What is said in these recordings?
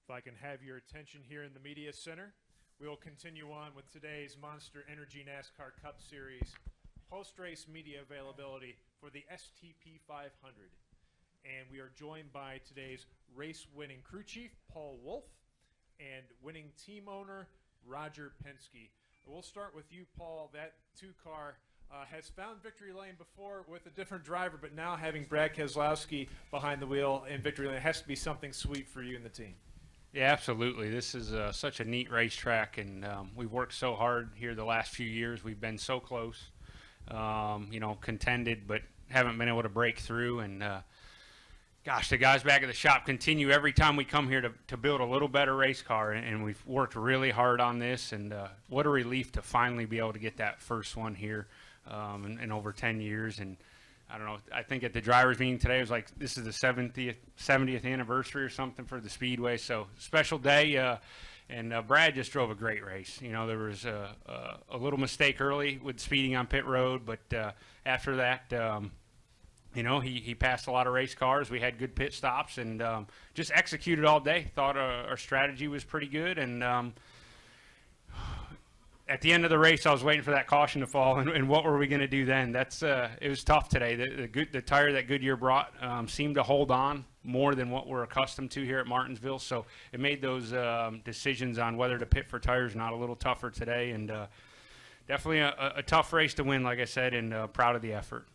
If I can have your attention here in the Media Center, we will continue on with today's Monster Energy NASCAR Cup Series post-race media availability for the STP 500. And we are joined by today's race-winning crew chief, Paul Wolf, and winning team owner, Roger Penske. We'll start with you, Paul. That two-car has found victory lane before with a different driver, but now having Brad Keselowski behind the wheel in victory lane has to be something sweet for you and the team. Yeah, absolutely. This is such a neat racetrack, and we've worked so hard here the last few years. We've been so close, contended, but haven't been able to break through. And gosh, the guys back at the shop continue every time we come here to build a little better race car, and we've worked really hard on this. And what a relief to finally be able to get that first one here in over 10 years. And I don't know, I think at the drivers meeting today, it was like this is the 70th anniversary or something for the Speedway. So special day, and Brad just drove a great race. You know, there was a little mistake early with speeding on pit road, but after that, he passed a lot of race cars. We had good pit stops and just executed all day. Thought our strategy was pretty good, and at the end of the race, I was waiting for that caution to fall, and what were we going to do then? It was tough today. The tire that Goodyear brought seemed to hold on more than what we're accustomed to here at Martinsville, so it made those decisions on whether to pit for tires not a little tougher today, and definitely a tough race to win, like I said, and proud of the effort.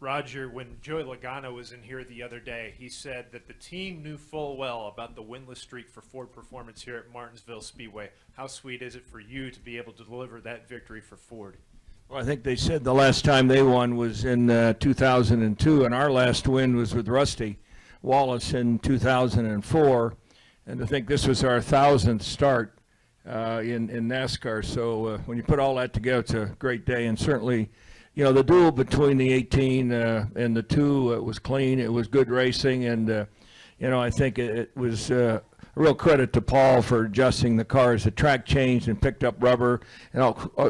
Roger, when Joey Logano was in here the other day, he said that the team knew full well about the winless streak for Ford Performance here at Martinsville Speedway. How sweet is it for you to be able to deliver that victory for Ford? Well, I think they said the last time they won was in 2002, and our last win was with Rusty Wallace in 2004. And I think this was our 1,000th start in NASCAR. So when you put all that together, it's a great day, and certainly the duel between the 18 and the 2 was clean. It was good racing, and I think it was a real credit to Paul for adjusting the cars. The track changed and picked up rubber, and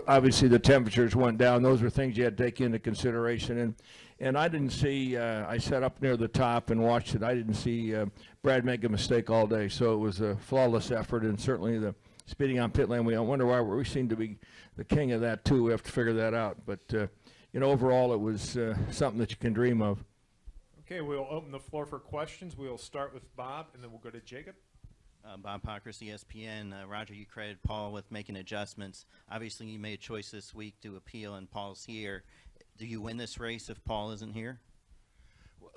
obviously the temperatures went down. Those were things you had to take into consideration. And I didn't see. I sat up near the top and watched it. I didn't see Brad make a mistake all day. So it was a flawless effort, and certainly the speeding on pit lane. I wonder why we seem to be the king of that too. We have to figure that out, but. Overall, it was something that you can dream of. Okay, we'll open the floor for questions. We'll start with Bob, and then we'll go to Jacob. Bob Pockers, ESPN. Roger, you credited Paul with making adjustments. Obviously, you made a choice this week to appeal, and Paul's here. Do you win this race if Paul isn't here?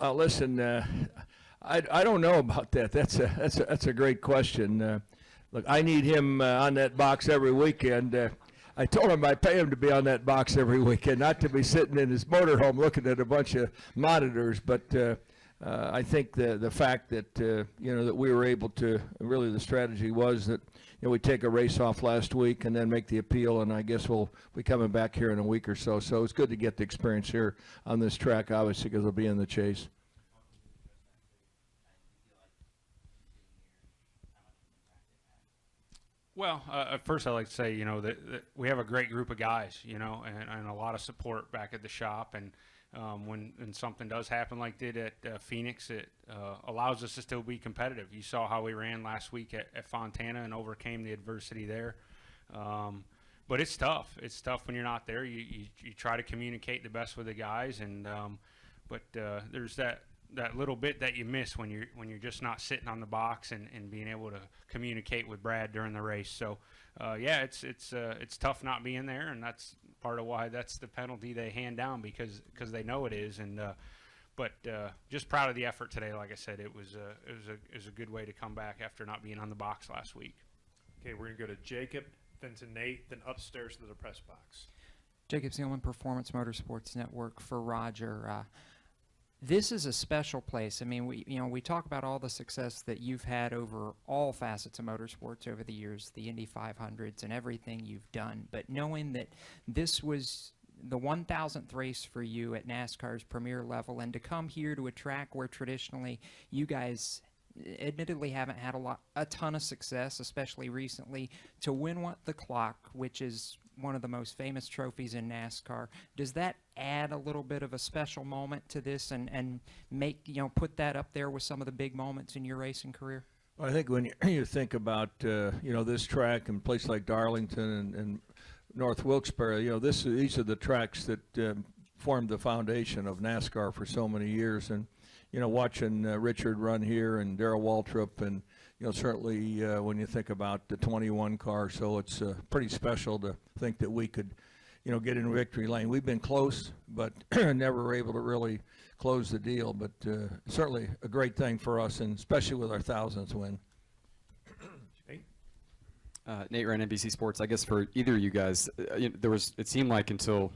Listen, I don't know about that. That's a great question. Look, I need him on that box every weekend. I told him I'd pay him to be on that box every weekend, not to be sitting in his motorhome looking at a bunch of monitors. But I think the fact that that we were able to, really the strategy was that we take a race off last week and then make the appeal, and I guess we'll be coming back here in a week or so. So it's good to get the experience here on this track, obviously, because we'll be in the chase. Well, at first I'd like to say, that we have a great group of guys, and a lot of support back at the shop. And when something does happen like did at Phoenix, it allows us to still be competitive. You saw how we ran last week at Fontana and overcame the adversity there. But it's tough. It's tough when you're not there. You try to communicate the best with the guys, and but there's that little bit that you miss when you're just not sitting on the box and being able to communicate with Brad during the race. So it's tough not being there, and that's part of why that's the penalty they hand down because they know it is. And but just proud of the effort today. Like I said, it was a good way to come back after not being on the box last week. Okay, we're gonna go to Jacob, then to Nate, then upstairs to the press box. Jacob Seelman, Performance Motorsports Network for Roger. This is a special place. I mean, we talk about all the success that you've had over all facets of motorsports over the years, the Indy 500s and everything you've done. But knowing that this was the 1,000th race for you at NASCAR's premier level, and to come here to a track where traditionally you guys admittedly haven't had a ton of success, especially recently, to win the clock, which is one of the most famous trophies in NASCAR, does that add a little bit of a special moment to this and make, put that up there with some of the big moments in your racing career? I think when you think about this track and places like Darlington and North Wilkes-Barre, these are the tracks that formed the foundation of NASCAR for so many years. And watching Richard run here and Darrell Waltrip, and certainly when you think about the 21 car, so it's pretty special to think that we could get in victory lane. We've been close, but never were able to really close the deal. But certainly a great thing for us, and especially with our 1000th win. Nate Ryan, NBC Sports. I guess for either of you guys, it seemed like until,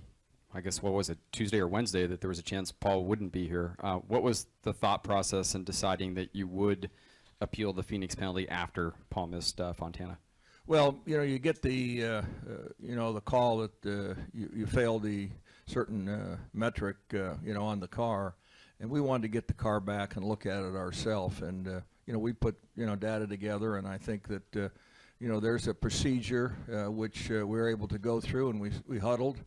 I guess, what was it, Tuesday or Wednesday, that there was a chance Paul wouldn't be here. What was the thought process in deciding that you would appeal the Phoenix penalty after Paul missed Fontana? Well, you get the the call that you failed the certain metric on the car, and we wanted to get the car back and look at it ourselves. And we put data together, and I think that there's a procedure which we were able to go through, and we huddled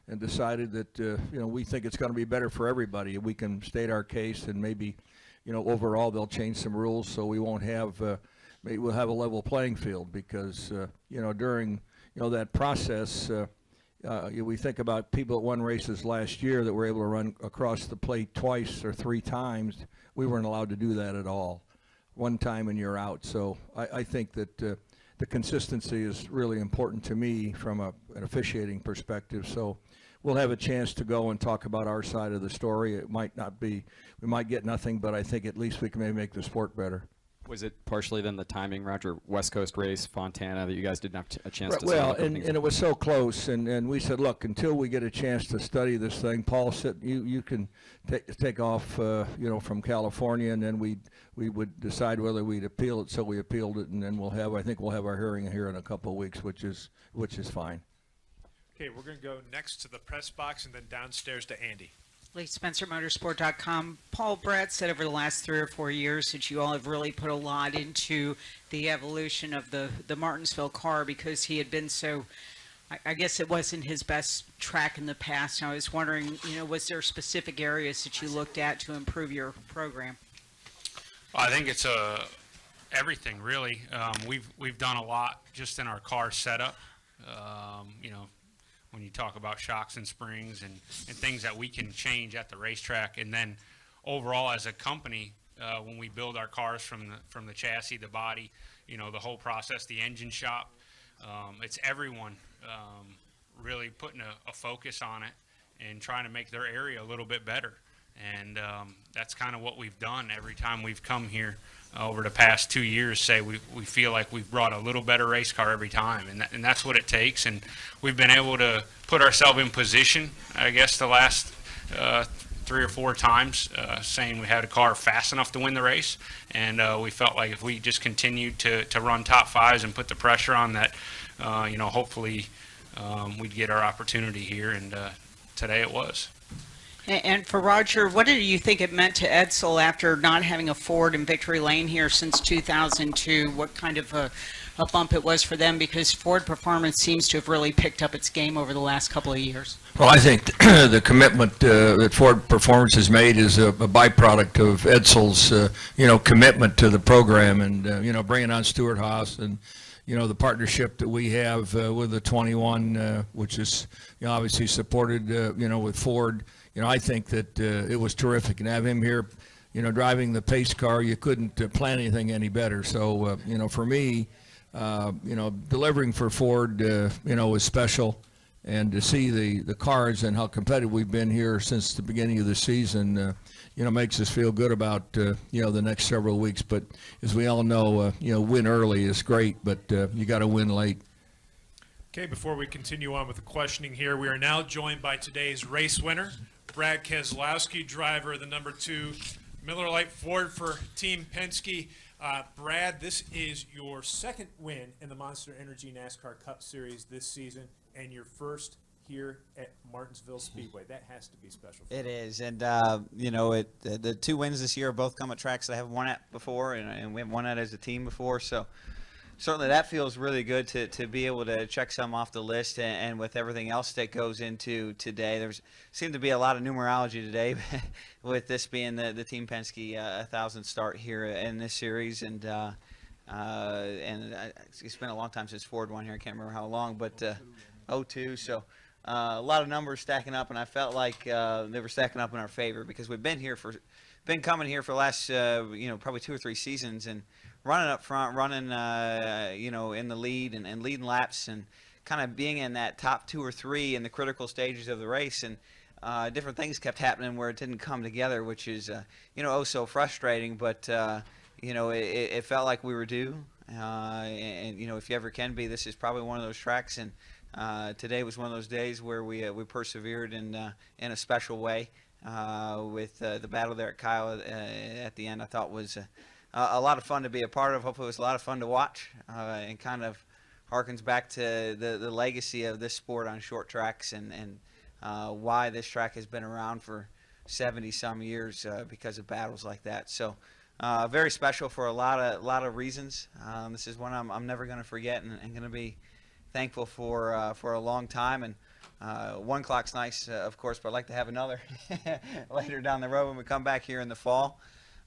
and decided that we think it's going to be better for everybody. We can state our case, and maybe overall they'll change some rules so we won't have maybe we'll have a level playing field, because during that process we think about people that won races last year that were able to run across the plate twice or three times. We weren't allowed to do that at all. One time and you're out. So I think that the consistency is really important to me from an officiating perspective. So we'll have a chance to go and talk about our side of the story. It might not be, we might get nothing, but I think at least we can maybe make the sport better. Was it partially then the timing, Roger, West Coast race, Fontana, that you guys didn't have a chance to well, study? and it was so close, and we said, look, until we get a chance to study this thing, Paul said, you can take off, from California, and then we would decide whether we'd appeal it. So we appealed it, and then I think we'll have our hearing here in a couple of weeks, which is fine. Okay, we're going to go next to the press box and then downstairs to Andy. Lee Spencer, Motorsport.com. Paul, Brad said over the last 3 or 4 years that you all have really put a lot into the evolution of the Martinsville car, because he had been so, I guess it wasn't his best track in the past. And I was wondering, was there specific areas that you looked at to improve your program? Well, I think it's everything, really. We've done a lot just in our car setup. When you talk about shocks and springs and things that we can change at the racetrack, and then overall as a company, when we build our cars from the chassis, the body, the whole process, the engine shop, it's everyone really putting a focus on it and trying to make their area a little bit better. And that's kind of what we've done every time we've come here over the past 2 years. We feel like we've brought a little better race car every time, and that's what it takes. And we've been able to put ourselves in position, I guess, the last 3 or 4 times, saying we had a car fast enough to win the race. And we felt like if we just continued to run top fives and put the pressure on that, hopefully we'd get our opportunity here. And today it was. And for Roger, what did you think it meant to Edsel after not having a Ford in victory lane here since 2002? What kind of a bump it was for them, because Ford Performance seems to have really picked up its game over the last couple of years? Well, I think the commitment that Ford Performance has made is a byproduct of Edsel's, commitment to the program, and bringing on Stuart Haas, and the partnership that we have with the 21, which is obviously supported, with Ford. I think that it was terrific, and have him here, driving the pace car. You couldn't plan anything any better. So, for me, delivering for Ford, was special, and to see the cars and how competitive we've been here since the beginning of the season, makes us feel good about, the next several weeks. But as we all know, win early is great, but you got to win late. Okay, before we continue on with the questioning here, we are now joined by today's race winner, Brad Keselowski, driver of the number 2 Miller Lite Ford for Team Penske. Brad, this is your second win in the Monster Energy NASCAR Cup Series this season, and your first here at Martinsville Speedway. That has to be special. It is, and the 2 wins this year have both come at tracks that I haven't won at before, and we haven't won at as a team before. So certainly that feels really good to be able to check some off the list, and with everything else that goes into today, there seemed to be a lot of numerology today with this being the Team Penske 1,000th start here in this series. And and it's been a long time since Ford won here. I can't remember how long, but 02. So a lot of numbers stacking up, and I felt like they were stacking up in our favor because we've been coming here for the last probably 2 or 3 seasons and running up front, running in the lead and leading laps and kind of being in that top 2 or 3 in the critical stages of the race. And different things kept happening where it didn't come together, which is oh so frustrating. But it felt like we were due. And if you ever can be, this is probably one of those tracks. And today was one of those days where we persevered in a special way with the battle there at Kyle at the end. I thought was a lot of fun to be a part of. Hopefully it was a lot of fun to watch and kind of harkens back to the legacy of this sport on short tracks and why this track has been around for 70-some years because of battles like that. So very special for a lot of reasons. This is one I'm never going to forget and going to be thankful for a long time. And 1 clock's nice, of course, but I'd like to have another later down the road when we come back here in the fall.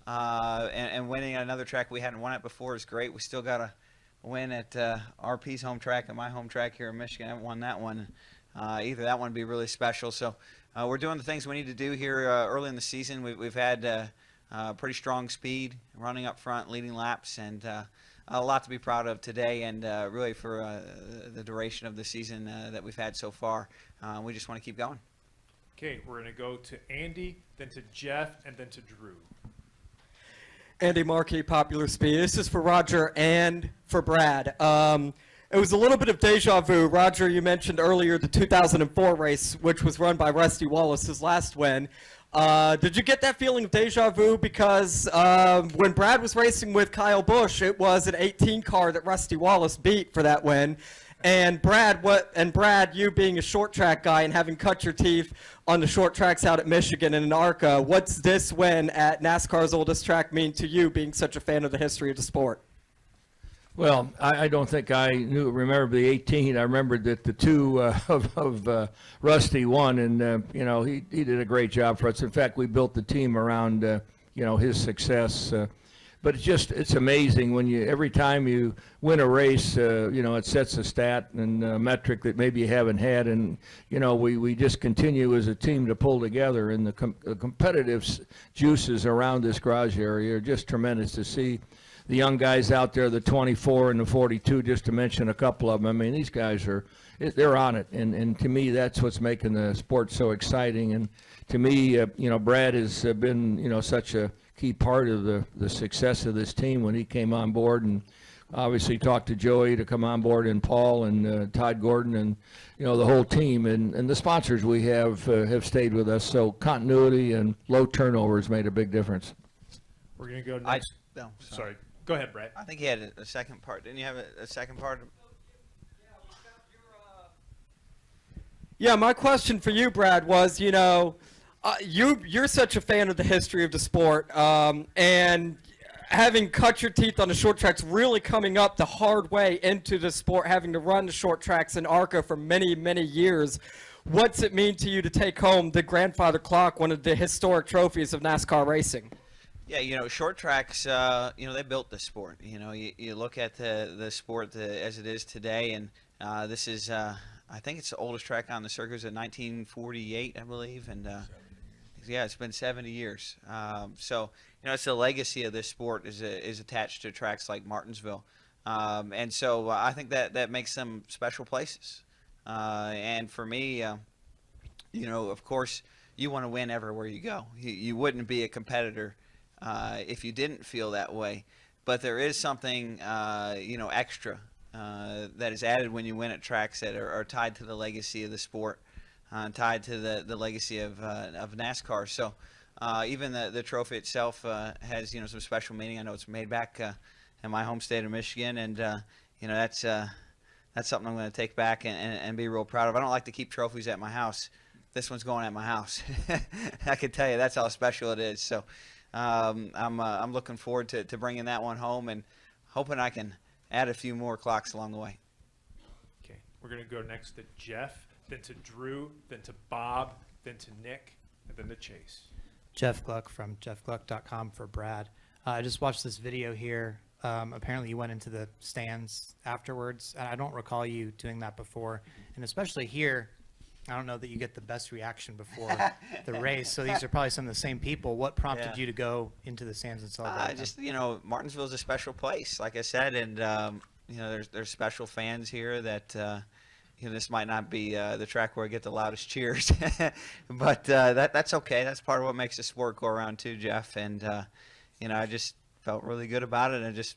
And winning at another track we hadn't won at before is great. We still got to win at RP's home track and my home track here in Michigan. I haven't won that one. Either that one would be really special. So we're doing the things we need to do here early in the season. We've had pretty strong speed, running up front, leading laps, and a lot to be proud of today and really for the duration of the season that we've had so far. We just want to keep going. Okay, we're going to go to Andy, then to Jeff, and then to Drew. Andy Markey, Popular Speed. This is for Roger and for Brad. It was a little bit of deja vu. Roger, you mentioned earlier the 2004 race, which was run by Rusty Wallace's last win. Did you get that feeling of deja vu? Because when Brad was racing with Kyle Busch, it was an 18 car that Rusty Wallace beat for that win. And Brad, you being a short track guy and having cut your teeth on the short tracks out at Michigan and in ARCA, what's this win at NASCAR's oldest track mean to you, being such a fan of the history of the sport? Well, I don't think I remember the 18. I remembered that the 2 of Rusty won, and he did a great job for us. In fact, we built the team around his success. But it's amazing when every time you win a race, it sets a stat and a metric that maybe you haven't had, and we just continue as a team to pull together, and the competitive juices around this garage area are just tremendous to see. The young guys out there, the 24 and the 42, just to mention a couple of them. I mean, these guys they're on it, and to me, that's what's making the sport so exciting. And to me, Brad has been, such a key part of the success of this team when he came on board, and obviously talked to Joey to come on board, and Paul and Todd Gordon, and the whole team, and the sponsors we have stayed with us. So continuity and low turnovers made a big difference. We're going to go next. Sorry. Go ahead, Brad. I think he had a second part. Didn't you have a second part? Yeah, my question for you, Brad, was, you're such a fan of the history of the sport, and having cut your teeth on the short tracks, really coming up the hard way into the sport, having to run the short tracks in ARCA for many, many years. What's it mean to you to take home the grandfather clock, one of the historic trophies of NASCAR racing? Yeah, short tracks, they built the sport. You look at the sport as it is today, and this is, I think it's the oldest track on the circuit. It was in 1948, I believe, and yeah, it's been 70 years. So, it's the legacy of this sport is attached to tracks like Martinsville, and so I think that makes them special places. And for me, of course, you want to win everywhere you go. You wouldn't be a competitor if you didn't feel that way, but there is something extra that is added when you win at tracks that are tied to the legacy of the sport, tied to the legacy of NASCAR. So even the trophy itself has some special meaning. I know it's made back in my home state of Michigan, and that's something I'm going to take back and be real proud of. I don't like to keep trophies at my house. This one's going at my house. I can tell you that's how special it is. So I'm looking forward to bringing that one home and hoping I can add a few more clocks along the way. Okay, we're going to go next to Jeff, then to Drew, then to Bob, then to Nick, and then to Chase. Jeff Gluck from jeffgluck.com for Brad. I just watched this video here. Apparently you went into the stands afterwards, and I don't recall you doing that before. And especially here, I don't know that you get the best reaction before the race. So these are probably some of the same people. What prompted Yeah. you to go into the stands and celebrate? Just, Martinsville is a special place, like I said, and there's special fans here that this might not be the track where I get the loudest cheers, but that's okay. That's part of what makes the sport go around too, Jeff. And I just felt really good about it. I just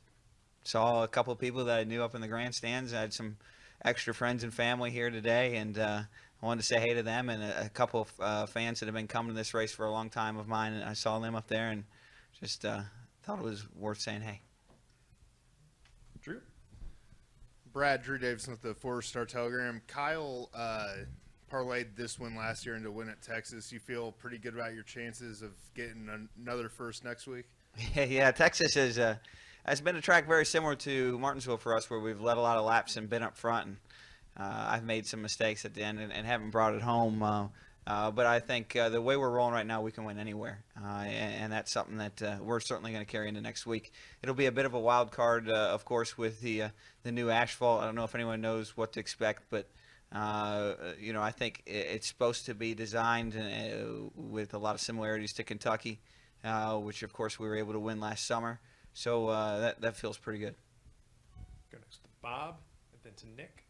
saw a couple of people that I knew up in the grandstands. I had some extra friends and family here today, and I wanted to say hey to them, and a couple of fans that have been coming to this race for a long time of mine, and I saw them up there and just thought it was worth saying hey. Drew? Brad, Drew Davison with the Forest Star Telegram. Kyle parlayed this win last year into a win at Texas. You feel pretty good about your chances of getting another first next week? Yeah, Texas has been a track very similar to Martinsville for us, where we've led a lot of laps and been up front, and I've made some mistakes at the end and haven't brought it home. But I think the way we're rolling right now, we can win anywhere, and that's something that we're certainly going to carry into next week. It'll be a bit of a wild card, of course, with the new asphalt. I don't know if anyone knows what to expect, but I think it's supposed to be designed with a lot of similarities to Kentucky, which of course we were able to win last summer. So that feels pretty good. Go next to Bob, and then to Nick.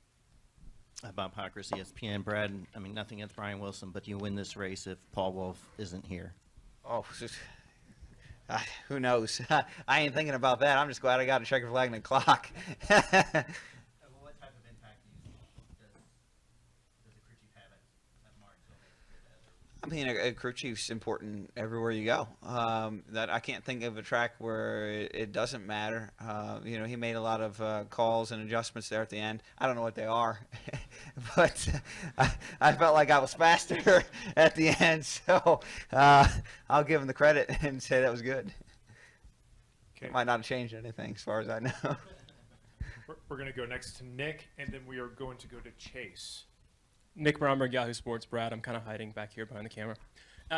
Bob Pockris, ESPN. Brad, I mean, nothing against Brian Wilson, but you win this race if Paul Wolf isn't here. Oh, who knows? I ain't thinking about that. I'm just glad I got a checker flag and a clock. What type of impact does the crew chief have at Martinsville? I mean, a crew chief's important everywhere you go. That I can't think of a track where it doesn't matter. He made a lot of calls and adjustments there at the end. I don't know what they are, but I felt like I was faster at the end. So I'll give him the credit and say that was good. Okay. It might not have changed anything as far as I know. We're going to go next to Nick, and then we are going to go to Chase. Nick Bromberg, Yahoo Sports. Brad, I'm kind of hiding back here behind the camera.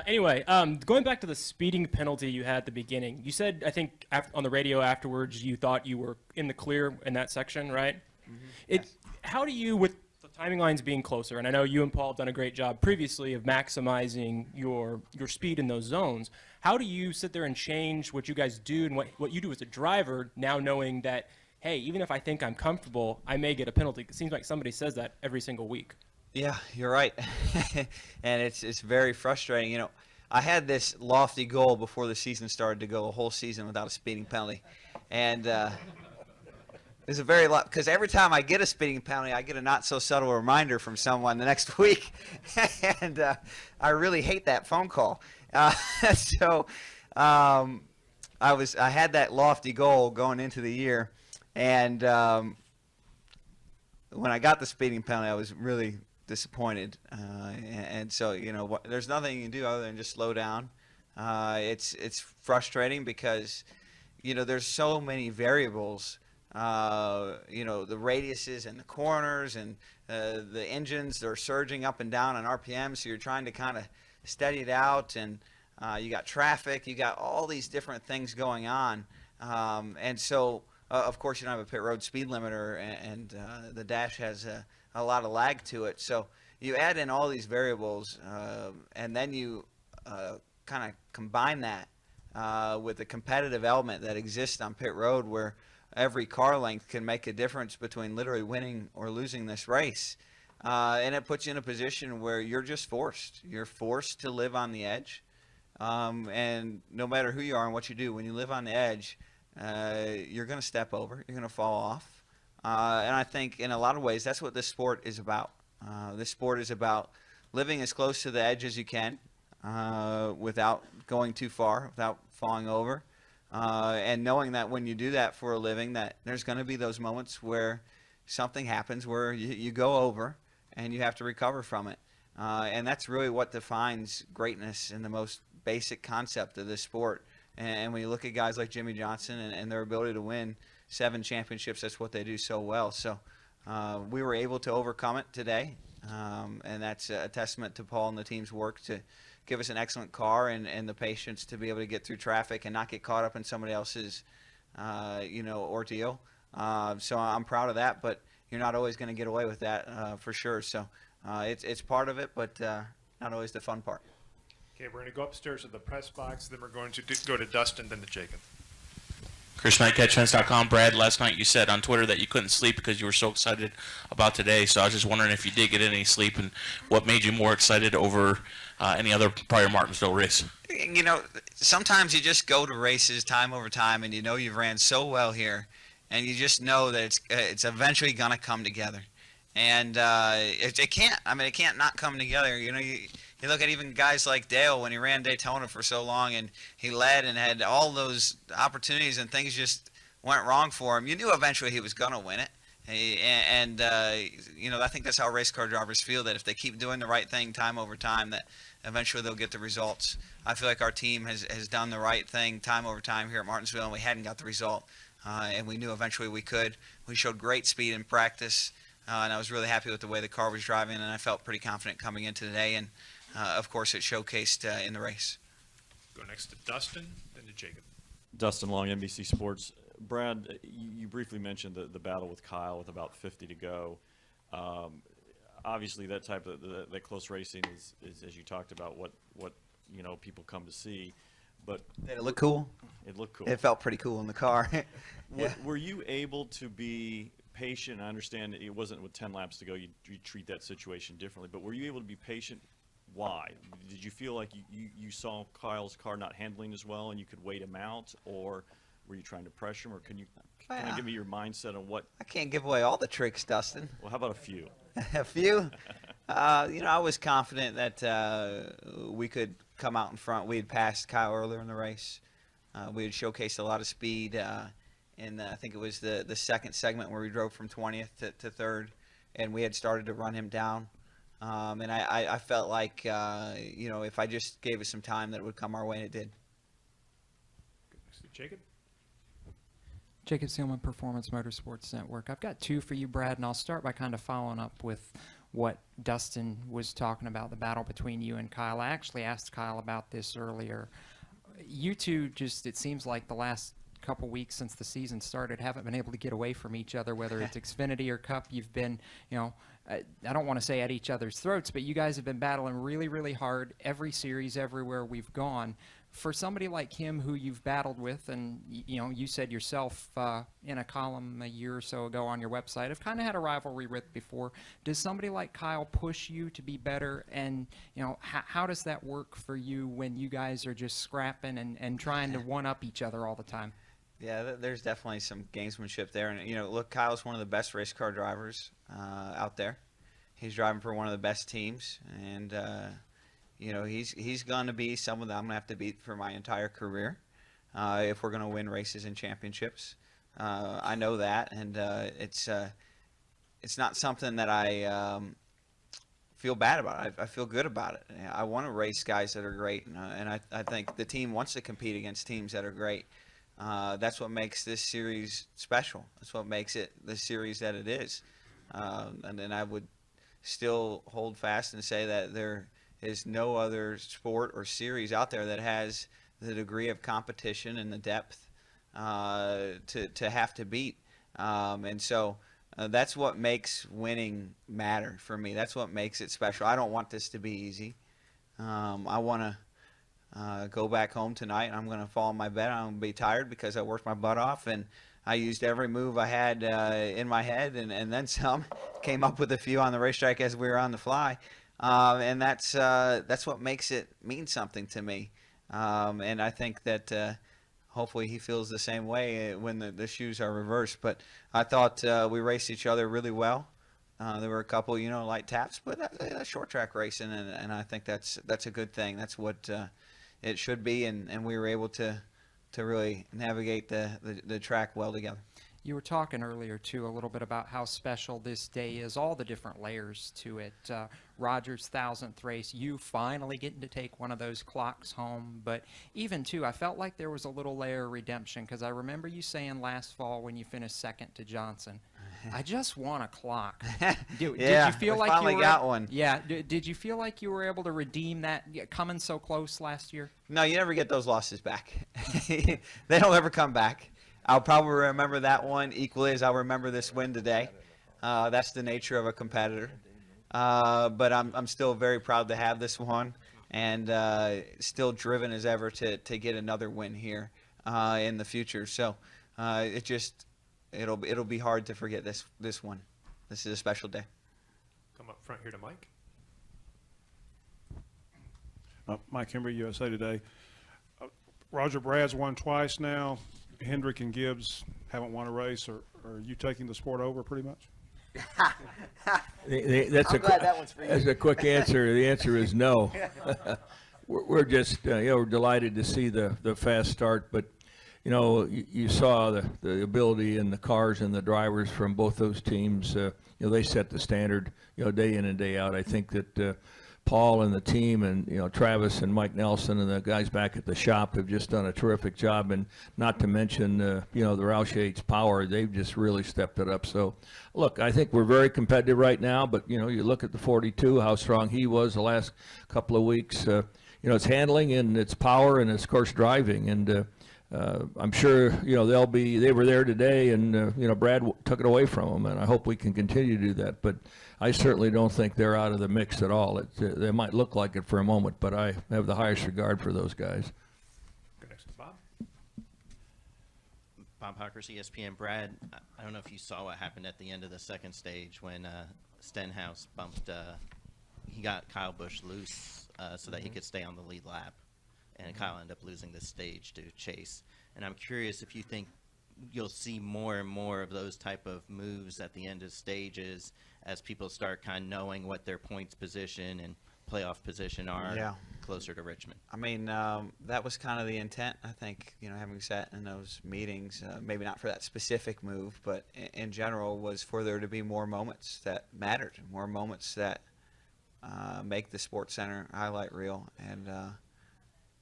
Anyway, going back to the speeding penalty you had at the beginning, you said, I think, on the radio afterwards, you thought you were in the clear in that section, right? Mm-hmm. Yes. How do you, with the timing lines being closer, and I know you and Paul have done a great job previously of maximizing your speed in those zones, how do you sit there and change what you guys do and what you do as a driver, now knowing that, hey, even if I think I'm comfortable, I may get a penalty? It seems like somebody says that every single week. Yeah, you're right. And it's very frustrating. I had this lofty goal before the season started to go a whole season without a speeding penalty. And it's a very lot, because every time I get a speeding penalty, I get a not so subtle reminder from someone the next week. And I really hate that phone call. So I had that lofty goal going into the year. And when I got the speeding penalty, I was really disappointed, and so there's nothing you can do other than just slow down. It's frustrating because there's so many variables. The radiuses and the corners and the engines, they're surging up and down on RPM, so you're trying to kind of steady it out, and you got traffic, you got all these different things going on, and so of course you don't have a pit road speed limiter, and the dash has a lot of lag to it. So you add in all these variables, and then you kind of combine that with the competitive element that exists on pit road, where every car length can make a difference between literally winning or losing this race. And it puts you in a position where you're just forced. You're forced to live on the edge. And no matter who you are and what you do, when you live on the edge, you're going to step over. You're going to fall off. And I think in a lot of ways that's what this sport is about. This sport is about living as close to the edge as you can without going too far, without falling over, and knowing that when you do that for a living, that there's going to be those moments where something happens where you go over and you have to recover from it. And that's really what defines greatness in the most basic concept of this sport. And when you look at guys like Jimmy Johnson and their ability to win 7 championships, that's what they do so well. So we were able to overcome it today, and that's a testament to Paul and the team's work give us an excellent car and the patience to be able to get through traffic and not get caught up in somebody else's, ordeal. So I'm proud of that, but you're not always going to get away with that for sure. So it's part of it, but not always the fun part. Okay, we're going to go upstairs to the press box, then we're going to go to Dustin, then to Jacob. Chris Knight, CatchFence.com. Brad, last night you said on Twitter that you couldn't sleep because you were so excited about today. So I was just wondering if you did get any sleep and what made you more excited over any other prior Martinsville race. Sometimes you just go to races time over time, and you've ran so well here, and you just know that it's eventually going to come together. And it can't. I mean, it can't not come together. You look at even guys like Dale when he ran Daytona for so long, and he led and had all those opportunities, and things just went wrong for him. You knew eventually he was going to win it. I think that's how race car drivers feel, that if they keep doing the right thing time over time, that eventually they'll get the results. I feel like our team has done the right thing time over time here at Martinsville, and we hadn't got the result. And we knew eventually we could. We showed great speed in practice, and I was really happy with the way the car was driving, and I felt pretty confident coming into today. And of course, it showcased in the race. Go next to Dustin, then to Jacob. Dustin Long, NBC Sports. Brad, you briefly mentioned the battle with Kyle with about 50 to go. Obviously, that type of that close racing is, as you talked about, what people come to see. But did it look cool? It looked cool. It felt pretty cool in the car. Yeah. Were you able to be patient? I understand it wasn't with 10 laps to go. You treat that situation differently. But were you able to be patient? Why? Did you feel like you saw Kyle's car not handling as well and you could wait him out, or were you trying to pressure him, or can you give me your mindset on what? I can't give away all the tricks, Dustin. Well, how about a few? A few? I was confident that we could come out in front. We had passed Kyle earlier in the race. We had showcased a lot of speed in I think it was the second segment where we drove from 20th to 3rd, and we had started to run him down. And I felt like, if I just gave it some time, that it would come our way, and it did. Jacob? Jacob Seelman, Performance Motorsports Network. I've got two for you, Brad, and I'll start by kind of following up with what Dustin was talking about, the battle between you and Kyle. I actually asked Kyle about this earlier. You two just, it seems like the last couple weeks since the season started, haven't been able to get away from each other, whether it's Xfinity or Cup. You've been, I don't want to say at each other's throats, but you guys have been battling really, really hard every series, everywhere we've gone. For somebody like him who you've battled with, and you said yourself in a column a year or so ago on your website, have kind of had a rivalry with before. Does somebody like Kyle push you to be better? And how does that work for you when you guys are just scrapping and trying to one-up each other all the time? Yeah, there's definitely some gamesmanship there. And, look, Kyle's one of the best race car drivers out there. He's driving for one of the best teams. And, he's going to be someone that I'm going to have to beat for my entire career if we're going to win races and championships. I know that. And it's not something that I feel bad about. I feel good about it. I want to race guys that are great. And I think the team wants to compete against teams that are great. That's what makes this series special. That's what makes it the series that it is. And then I would still hold fast and say that there is no other sport or series out there that has the degree of competition and the depth to have to beat. And so that's what makes winning matter for me. That's what makes it special. I don't want this to be easy. I want to go back home tonight, and I'm going to fall in my bed. I'm going to be tired because I worked my butt off, and I used every move I had in my head, and then some. Came up with a few on the racetrack as we were on the fly, and that's what makes it mean something to me. And I think that hopefully he feels the same way when the shoes are reversed. But I thought we raced each other really well. There were a couple, light taps, but that's short track racing, and I think that's a good thing. That's what it should be, and we were able to really navigate the track well together. You were talking earlier, too, a little bit about how special this day is, all the different layers to it. Roger's 1000th race, you finally getting to take one of those clocks home. But even, too, I felt like there was a little layer of redemption, because I remember you saying last fall when you finished second to Johnson, I just want a clock. Did Yeah, you feel we like finally you were, got one. Yeah. Did you feel like you were able to redeem that coming so close last year? No, you never get those losses back. They don't ever come back. I'll probably remember that one equally as I'll remember this win today. That's the nature of a competitor. But I'm still very proud to have this one, and still driven as ever to get another win here in the future. So it'll be hard to forget this one. This is a special day. Come up front here to Mike. Mike Hembry, USA Today. Roger, Brad's won twice now. Hendrick and Gibbs haven't won a race. Are you taking the sport over pretty much? That's a quick answer. The answer is no. We're just we're delighted to see the fast start, but you saw the ability in the cars and the drivers from both those teams. They set the standard day in and day out. I think that Paul and the team and Travis and Mike Nelson and the guys back at the shop have just done a terrific job, and not to mention the Roush Yates power, they've just really stepped it up. So look, I think we're very competitive right now, but you look at the 42, how strong he was the last couple of weeks. It's handling and it's power and it's of course driving, and I'm sure they were there today, and Brad took it away from them, and I hope we can continue to do that. But I certainly don't think they're out of the mix at all. They might look like it for a moment, but I have the highest regard for those guys. Go next to Bob. Bob Hawkers, ESPN. Brad, I don't know if you saw what happened at the end of the second stage when Stenhouse bumped. He got Kyle Busch loose so that he could stay on the lead lap, and Kyle ended up losing this stage to Chase. And I'm curious if you think you'll see more and more of those type of moves at the end of stages as people start kind of knowing what their points position and playoff position are closer to Richmond. I mean, that was kind of the intent, I think, having sat in those meetings, maybe not for that specific move, but in general was for there to be more moments that mattered, more moments that make the Sports Center highlight reel. And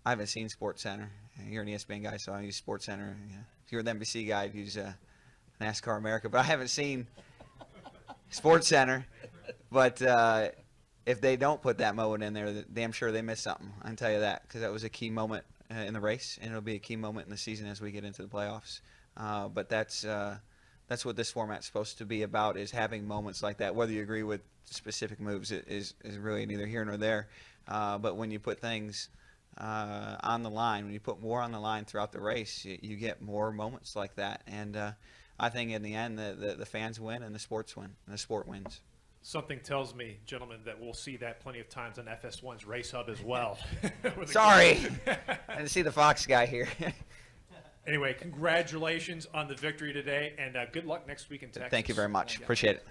I haven't seen Sports Center. You're an ESPN guy, so I use Sports Center. If you're an NBC guy, I'd use NASCAR America. But I haven't seen Sports Center. But if they don't put that moment in there, damn sure they missed something. I can tell you that, because that was a key moment in the race, and it'll be a key moment in the season as we get into the playoffs. But that's what this format's supposed to be about, is having moments like that. Whether you agree with specific moves is really neither here nor there. But when you put things on the line, when you put more on the line throughout the race, you get more moments like that. And I think in the end, the fans win and the sports win, and the sport wins. Something tells me, gentlemen, that we'll see that plenty of times on FS1's Race Hub as well. Sorry, I didn't see the Fox guy here. Anyway, congratulations on the victory today, and good luck next week in Texas. Thank you very much. Appreciate it.